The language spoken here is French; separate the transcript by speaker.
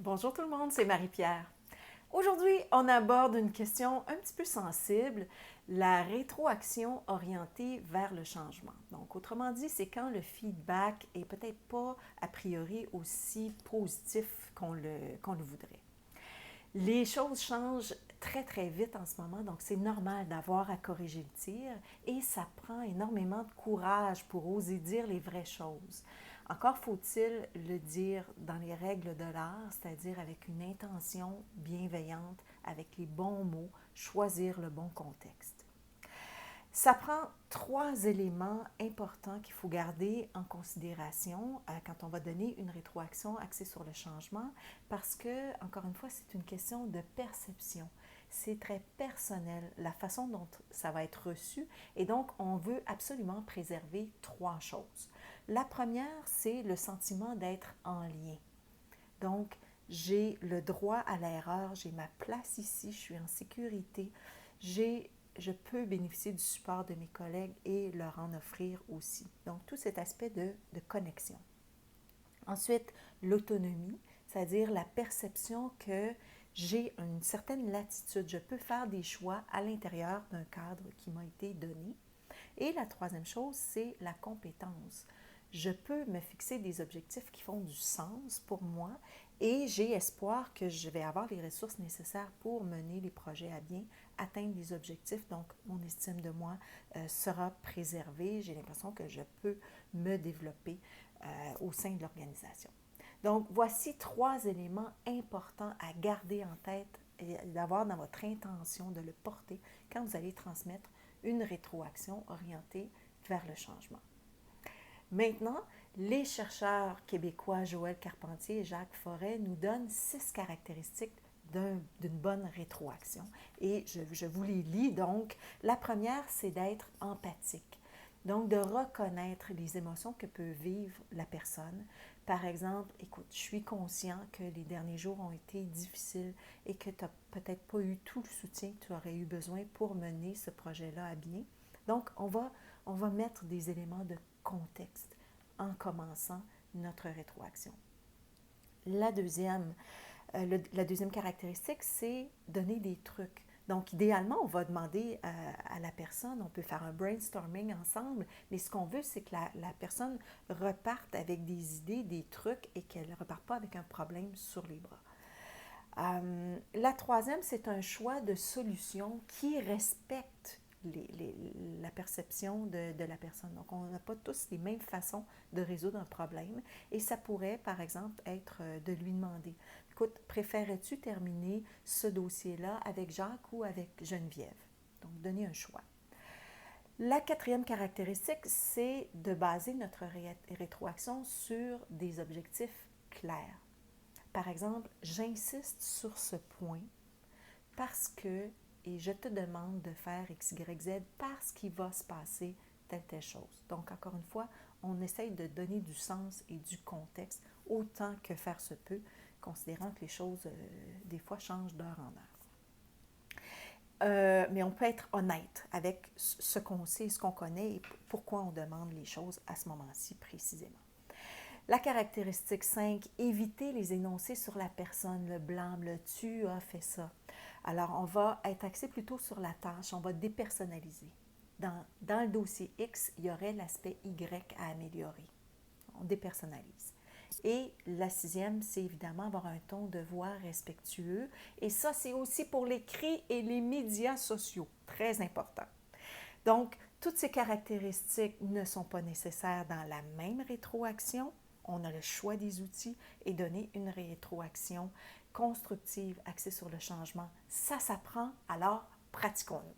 Speaker 1: Bonjour tout le monde, c'est Marie-Pierre. Aujourd'hui, on aborde une question un petit peu sensible, la rétroaction orientée vers le changement. Donc, autrement dit, c'est quand le feedback est peut-être pas a priori aussi positif qu'on le voudrait. Les choses changent très très vite en ce moment, donc c'est normal d'avoir à corriger le tir et ça prend énormément de courage pour oser dire les vraies choses. Encore faut-il le dire dans les règles de l'art, c'est-à-dire avec une intention bienveillante, avec les bons mots, choisir le bon contexte. Ça prend trois éléments importants qu'il faut garder en considération quand on va donner une rétroaction axée sur le changement, parce que, encore une fois, c'est une question de perception. C'est très personnel, la façon dont ça va être reçu, et donc on veut absolument préserver trois choses. La première, c'est le sentiment d'être en lien. Donc, j'ai le droit à l'erreur, j'ai ma place ici, je suis en sécurité, je peux bénéficier du support de mes collègues et leur en offrir aussi. Donc, tout cet aspect de connexion. Ensuite, l'autonomie, c'est-à-dire la perception que j'ai une certaine latitude. Je peux faire des choix à l'intérieur d'un cadre qui m'a été donné. Et la troisième chose, c'est la compétence. Je peux me fixer des objectifs qui font du sens pour moi et j'ai espoir que je vais avoir les ressources nécessaires pour mener les projets à bien, atteindre les objectifs. Donc, mon estime de moi sera préservée. J'ai l'impression que je peux me développer au sein de l'organisation. Donc, voici trois éléments importants à garder en tête et d'avoir dans votre intention de le porter quand vous allez transmettre une rétroaction orientée vers le changement. Maintenant, les chercheurs québécois Joël Carpentier et Jacques Forêt nous donnent 6 caractéristiques d'une bonne rétroaction. Et je vous les lis donc. La première, c'est d'être empathique. Donc, de reconnaître les émotions que peut vivre la personne. Par exemple, écoute, je suis conscient que les derniers jours ont été difficiles et que tu n'as peut-être pas eu tout le soutien que tu aurais eu besoin pour mener ce projet-là à bien. Donc, on va mettre des éléments de contexte en commençant notre rétroaction. La deuxième caractéristique, c'est donner des trucs. Donc, idéalement, on va demander à la personne, on peut faire un brainstorming ensemble, mais ce qu'on veut, c'est que la personne reparte avec des idées, des trucs et qu'elle ne reparte pas avec un problème sur les bras. La troisième, c'est un choix de solution qui respecte la perception de la personne. Donc, on n'a pas tous les mêmes façons de résoudre un problème. Et ça pourrait, par exemple, être de lui demander, écoute, préférais-tu terminer ce dossier-là avec Jacques ou avec Geneviève? Donc, donner un choix. La quatrième caractéristique, c'est de baser notre rétroaction sur des objectifs clairs. Par exemple, j'insiste sur ce point parce que, et je te demande de faire X, Y, Z parce qu'il va se passer telle chose. Donc, encore une fois, on essaye de donner du sens et du contexte autant que faire se peut, considérant que les choses, des fois, changent d'heure en heure. Mais on peut être honnête avec ce qu'on sait, ce qu'on connaît et pourquoi on demande les choses à ce moment-ci précisément. La caractéristique 5, éviter les énoncés sur la personne, le blâme, le tu as fait ça. Alors, on va être axé plutôt sur la tâche, on va dépersonnaliser. Dans le dossier X, il y aurait l'aspect Y à améliorer. On dépersonnalise. Et la sixième, c'est évidemment avoir un ton de voix respectueux. Et ça, c'est aussi pour l'écrit et les médias sociaux. Très important. Donc, toutes ces caractéristiques ne sont pas nécessaires dans la même rétroaction. On a le choix des outils et donner une rétroaction constructive axée sur le changement. Ça s'apprend, alors pratiquons-nous.